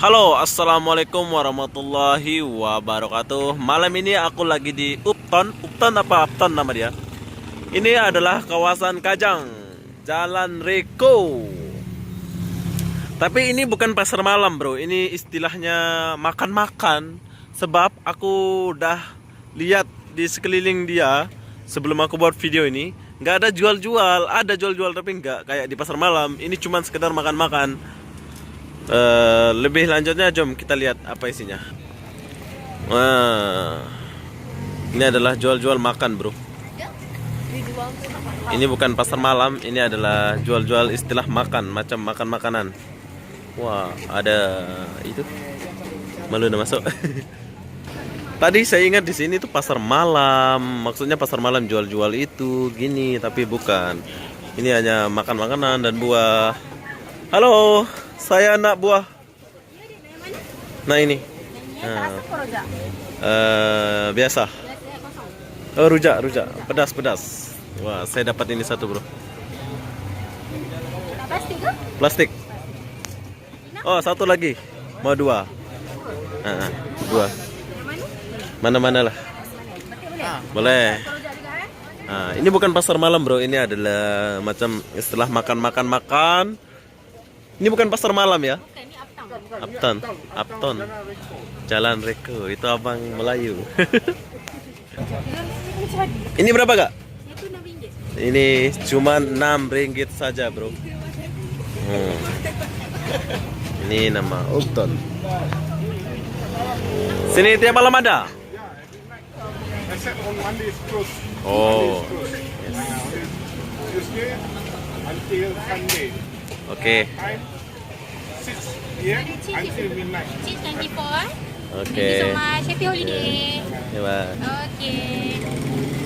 Halo, assalamualaikum warahmatullahi wabarakatuh. Malam ini aku lagi di Upton. Upton apa Upton nama dia? Ini adalah kawasan Kajang, Jalan Reko. Tapi ini bukan pasar malam, bro. Ini istilahnya makan-makan. Sebab aku udah lihat di sekeliling dia sebelum aku buat video ini, nggak ada jual-jual. Ada jual-jual tapi nggak kayak di pasar malam. Ini cuma sekedar makan-makan. Lebih lanjutnya, jom kita lihat apa isinya. Ini adalah jual-jual makan, bro. Ini bukan pasar malam, ini adalah jual-jual istilah makan, macam makan makanan. Wah, ada itu. Malu udah masuk. Tadi saya ingat di sini tuh pasar malam, maksudnya pasar malam jual-jual itu gini, tapi bukan. Ini hanya makan makanan dan buah. Halo, saya anak buah. Nah ini. Biasa. Oh, rujak, pedas. Wah, saya dapat ini satu, bro. Plastik. Oh, satu lagi. Mau dua. Dua. Mana-mana lah. Boleh. Ini bukan pasar malam, bro. Ini adalah macam istilah makan. Ini bukan pasar malam ya? Upton. Jalan Reko. Itu abang Melayu. Ini berapa, Kak? Ini cuma RM6 saja, bro. Ini nama Upton. Sini tiap malam ada? Oh. Tuesday until Sunday. Oke. Time 6 p.m. until midnight. Cheese 24. Oke. Thank you so much. Happy holiday. Ya, Pak. Okay.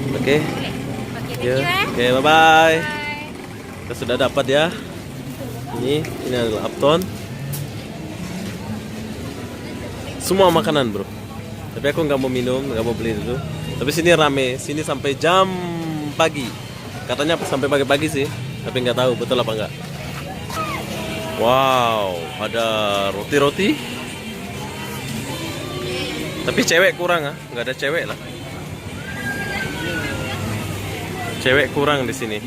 Oke. Boleh. Okay, thank Ya. you Oke, bye-bye. Bye. Kita sudah dapat ya. Ini adalah Upton. Semua makanan, bro. Tapi aku nggak mau minum, nggak mau beli dulu. Tapi sini rame, sini sampai jam pagi. Katanya sampai pagi-pagi sih, tapi nggak tahu betul apa enggak. Wow, ada roti-roti. Tapi cewek kurang ah, nggak ada cewek lah. Cewek kurang di sini.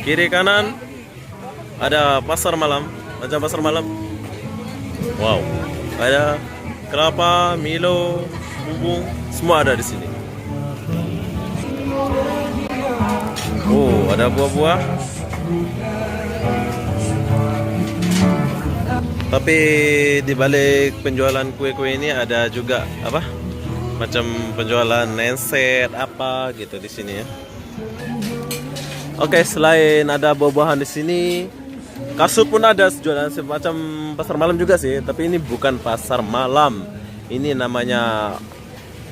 Kiri kanan ada pasar malam, macam pasar malam. Wow, ada kelapa, Milo, bubung, semua ada di sini. Oh, ada buah-buah. Tapi di balik penjualan kue-kue ini ada juga apa? Macam penjualan nenset apa gitu di sini ya. Oke, selain ada buah-buahan di sini, kasut pun ada jualan semacam pasar malam juga sih, tapi ini bukan pasar malam. Ini namanya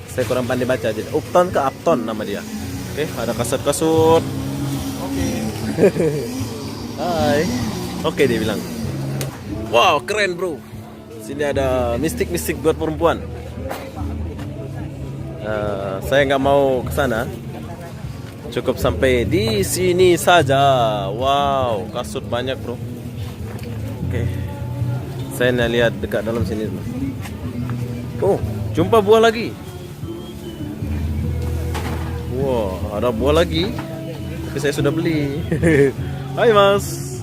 saya kurang pandai baca, jadi Upton ke Upton nama dia. Oke, ada kasut-kasut. Hai. Oke, dia bilang. Wow, keren, bro. Sini ada mistik-mistik buat perempuan. Saya nggak mau ke sana. Cukup sampai di sini saja. Wow, kasut banyak, bro. Oke. Saya nak lihat dekat dalam sini. Oh, jumpa buah lagi. Wow, ada buah lagi. Tapi saya sudah beli. Hai, Mas.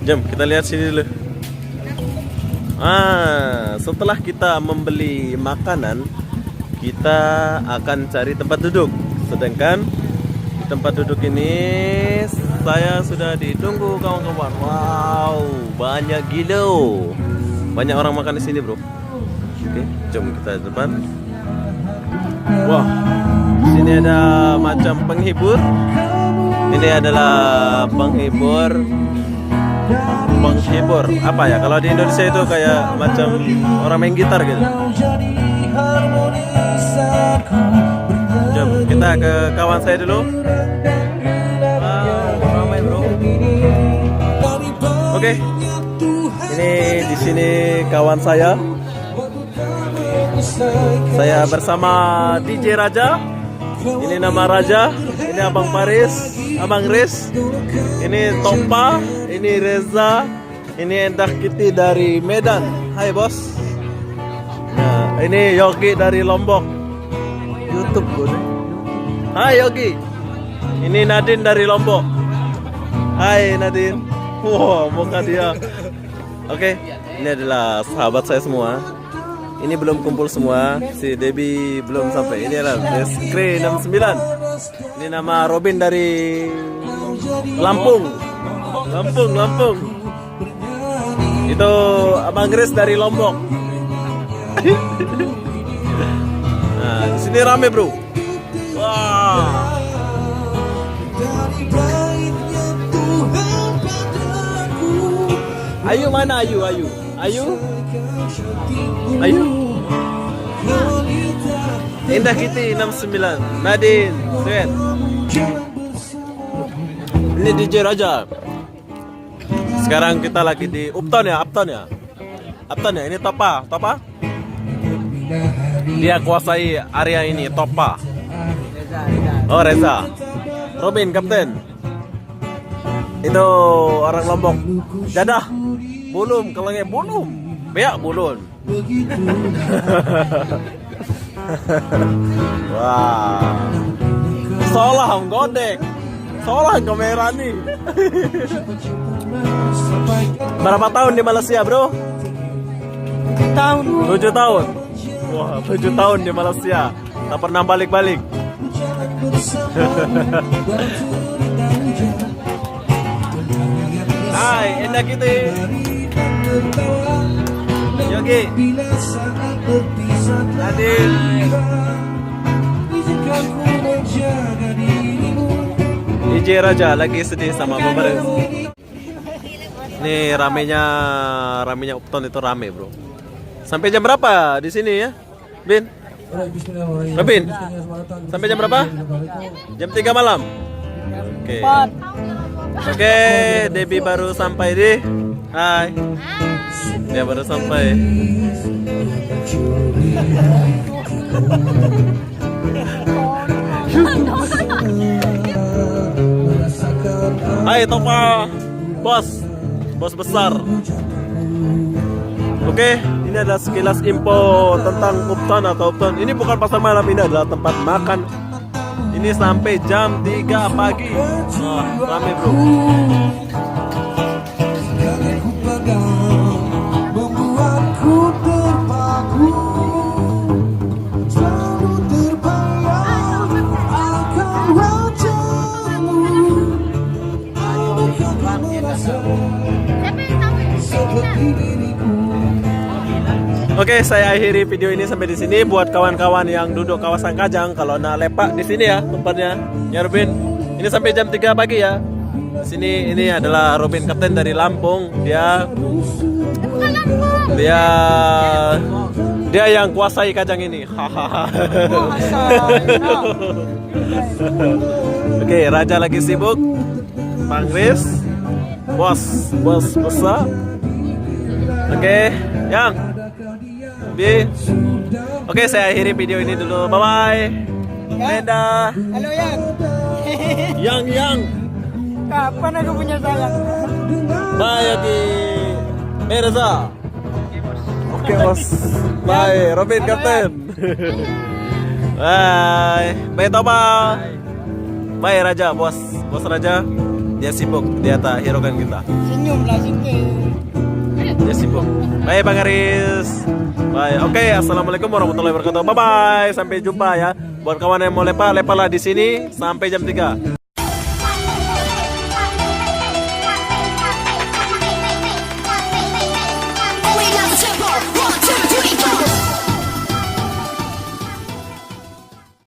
Jom kita lihat sini dulu. Setelah kita membeli makanan, kita akan cari tempat duduk. Sedangkan di tempat duduk ini saya sudah ditunggu kawan-kawan. Wow, banyak gila. Banyak orang makan di sini, bro. Oke, jom kita ke depan. Wah, sini ada macam penghibur. Ini adalah penghibur apa ya? Kalau di Indonesia itu kayak macam orang main gitar gitu. Jom kita ke kawan saya dulu. Ramai, bro. Oke. Ini di sini kawan saya. Saya bersama DJ Raja. Ini nama Raja. Ini Abang Paris, Abang Riz. Ini Tompa, ini Reza, Ini Endah Kitty dari Medan. Hai bos. Nah, ini Yogi dari Lombok. YouTube gue. Hai Yogi. Ini Nadine dari Lombok. Hai Nadine. Wow, muka dia. Oke, ini adalah sahabat saya semua. Ini belum kumpul semua. Si Debbie belum sampai. Ini adalah Deskre 69. Ini nama Robin dari Lampung. Lampung. Itu Abang Grace dari Lombok. Nah, di sini rame bro. Wah. Ayu mana Ayu? Endah Kitty 69. Nadine, Sven. Ini DJ Raja. Sekarang kita lagi di Upton ya. Ini Topa. Dia kuasai area ini, Topa. Oh Reza. Robin, Kapten. Itu orang Lombok. Dadah. Bulum, kalau nggak bulum. Beak bulun. Wah. Solah godek. Solah kamera nih. Berapa tahun di Malaysia, bro? 7 tahun. Wah, 7 tahun di Malaysia. Tak pernah balik-balik. Hai, Endah Kitty. Yogi. Nadine. DJ Raja lagi sedih sama pemeres. Nih ramenya Upton itu rame bro. Sampai jam berapa di sini ya, Bin? Bin? Sampai jam berapa? Jam 3 malam. Oke, Debbie baru sampai di. Hai. Dia baru sampai. Hai Topa, bos besar. Oke, ini adalah sekilas info tentang Upton atau Upton. Ini bukan pasar malam, ini adalah tempat makan. Ini sampai jam 3 pagi. Wah, rame bro. Oke, saya akhiri video ini sampai di sini. Buat kawan-kawan yang duduk kawasan Kajang, kalau nak lepak di sini ya tempatnya, ya Robin. Ini sampai jam 3 pagi ya. Di sini ini adalah Robin Kapten dari Lampung. Dia yang kuasai Kajang ini. Oke, Raja lagi sibuk. Bang Chris, bos besar. Oke, yang Oke, saya akhiri video ini dulu. Bye bye. Dadah. Halo Yang. Kapan aku punya salah? Bye Yogi. Reza. Oke bos. Bye Robin Kapten. Bye Topa. Bye Raja, bos Raja. Dia sibuk, dia tak hiraukan kita. Senyum lah sikit. Dia sibuk. Bye Bang Aris. Bye. Oke, assalamualaikum warahmatullahi wabarakatuh. Bye bye. Sampai jumpa ya. Buat kawan yang mau lepak, lepaklah di sini sampai jam 3.